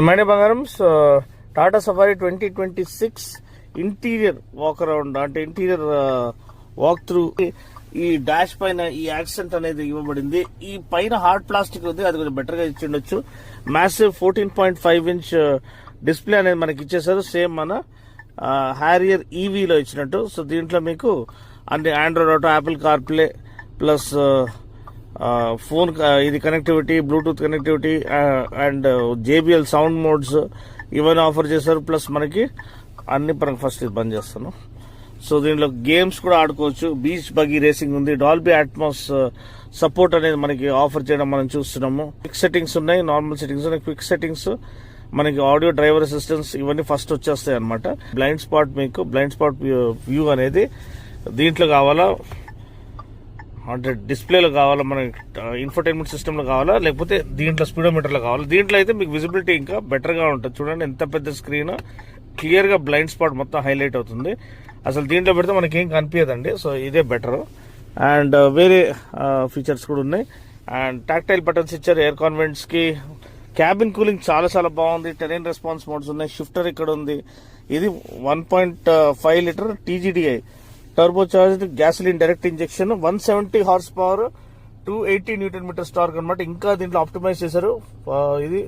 మైనే బంగారం Tata Safari 2026 interior walk around అంటే interior walk through. ఈ డాష్ పైన ఈ యాక్సెంట్ అనేది ఇవ్వబడింది. ఈ పైన హార్డ్ ప్లాస్టిక్ ఉంది, అది కొంచెం బెటర్ గా ఇచ్చిండొచ్చు. మ్యాసివ్ 14.5 ఇంచ్ డిస్ప్లే అనేది మనకి ఇచ్చేసారు, సేమ్ మన హ్యారియర్ ఈవీలో ఇచ్చినట్టు. సో దీంట్లో మీకు అంటే Android Auto, Apple CarPlay plus phone ఇది connectivity, Bluetooth connectivity and JBL sound modes ఇవన్నీ ఆఫర్ చేశారు. ప్లస్ మనకి అన్ని పరంగా ఫస్ట్ ఇది బంద్ చేస్తాను. సో దీంట్లో గేమ్స్ కూడా ఆడుకోవచ్చు. బీచ్ బగ్గీ రేసింగ్ ఉంది. డాల్బీ అట్మాస్ సపోర్ట్ అనేది మనకి ఆఫర్ చేయడం మనం చూస్తున్నాము. క్విక్ సెట్టింగ్స్ ఉన్నాయి, నార్మల్ సెట్టింగ్స్ ఉన్నాయి. క్విక్ సెట్టింగ్స్ మనకి ఆడియో, డ్రైవర్ అసిస్టెన్స్ ఇవన్నీ ఫస్ట్ వచ్చేస్తాయి అనమాట. బ్లైండ్ స్పాట్, మీకు బ్లైండ్ స్పాట్ వ్యూ అనేది దీంట్లో కావాలా అంటే డిస్ప్లేలో కావాలా, మనకి ఇన్ఫర్టైన్మెంట్ సిస్టంలో కావాలా, లేకపోతే దీంట్లో స్పీడోమీటర్లో కావాలా. దీంట్లో అయితే మీకు విజిబిలిటీ ఇంకా బెటర్గా ఉంటుంది. చూడండి ఎంత పెద్ద స్క్రీన్, క్లియర్గా బ్లైండ్ స్పాట్ మొత్తం హైలైట్ అవుతుంది. అసలు దీంట్లో పెడితే మనకి ఏం కనిపించదండి. సో ఇదే బెటర్. అండ్ వేరే ఫీచర్స్ కూడా ఉన్నాయి. అండ్ టాక్టైల్ బటన్స్ ఇచ్చారు ఎయిర్ కాన్వెంట్స్ కి. క్యాబిన్ కూలింగ్ చాలా చాలా బాగుంది. టెరెన్ రెస్పాన్స్ మోడ్స్ ఉన్నాయి. షిఫ్టర్ ఇక్కడ ఉంది. ఇది 1.5 litre TGDI turbo charged gasoline direct injection, 170 horsepower, 280 newton metres torque అనమాట. ఇంకా దీంట్లో ఆప్టిమైజ్ చేశారు ఇది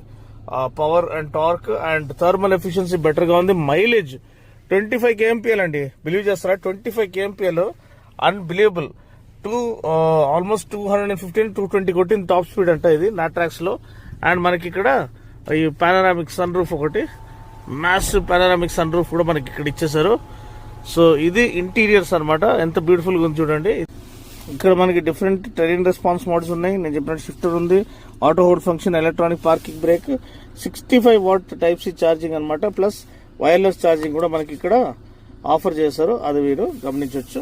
power and torque. And thermal efficiency better గా ఉంది. మైలేజ్ 25 kmpl అండి. బిలీవ్ చేస్తారా? 25 kmpl అన్బిలీవబుల్. ఆల్మోస్ట్ 215-220 కొట్టింది టాప్ స్పీడ్ అంట ఇది నాట్రాక్స్ లో. అండ్ మనకి ఇక్కడ ఈ పానరామిక్ సన్ రూఫ్, ఒకటి మ్యాసివ్ పానరామిక్ సన్ రూఫ్ కూడా మనకి ఇక్కడ ఇచ్చేసారు. సో ఇది ఇంటీరియర్స్ అనమాట. ఎంత బ్యూటిఫుల్ గా ఉంది చూడండి. ఇక్కడ మనకి డిఫరెంట్ టెరెన్ రెస్పాన్స్ మోడ్స్ ఉన్నాయి. నేను చెప్పినట్టు షిఫ్టర్ ఉంది, auto hold function, electronic parking brake, 65 watt type C charging అనమాట. ప్లస్ వైర్లెస్ ఛార్జింగ్ కూడా మనకి ఇక్కడ ఆఫర్ చేశారు, అది మీరు గమనించవచ్చు.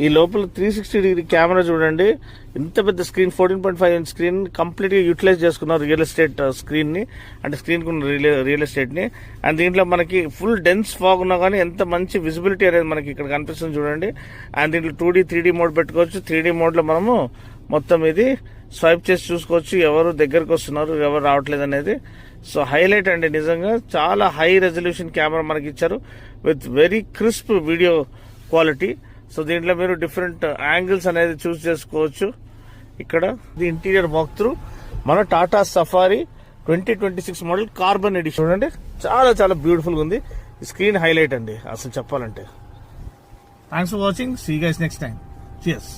ఈ లోపల 360 డిగ్రీ కెమెరా చూడండి. ఇంత పెద్ద స్క్రీన్, 14.5 ఇంచ్ స్క్రీన్ కంప్లీట్ గా యూటిలైజ్ చేసుకున్నారు రియల్ ఎస్టేట్ స్క్రీన్ ని, అంటే స్క్రీన్ కు రియల్ ఎస్టేట్ ని. అండ్ దీంట్లో మనకి ఫుల్ డెన్స్ ఫాగ్ ఉన్నా కానీ ఎంత మంచి విజిబిలిటీ అనేది మనకి ఇక్కడ కనిపిస్తుంది చూడండి. అండ్ దీంట్లో 2D 3D మోడ్ పెట్టుకోవచ్చు. 3D మోడ్ లో మనము మొత్తం ఇది స్వైప్ చేసి చూసుకోవచ్చు, ఎవరు దగ్గరకు వస్తున్నారు, ఎవరు రావట్లేదు అనేది. సో హైలైట్ అండి, నిజంగా చాలా హై రెజల్యూషన్ కెమెరా మనకి ఇచ్చారు with very crisp video quality. So దీంట్లో మీరు డిఫరెంట్ యాంగిల్స్ అనేది చూస్ చేసుకోవచ్చు. ఇక్కడ ది ఇంటీరియర్ వాక్ త్రూ మన Tata Safari 2026 model carbon edition చూడండి. చాలా చాలా బ్యూటిఫుల్ గా ఉంది. స్క్రీన్ హైలైట్ అండి అసలు చెప్పాలంటే. Thanks for watching. See you guys next time. Cheers.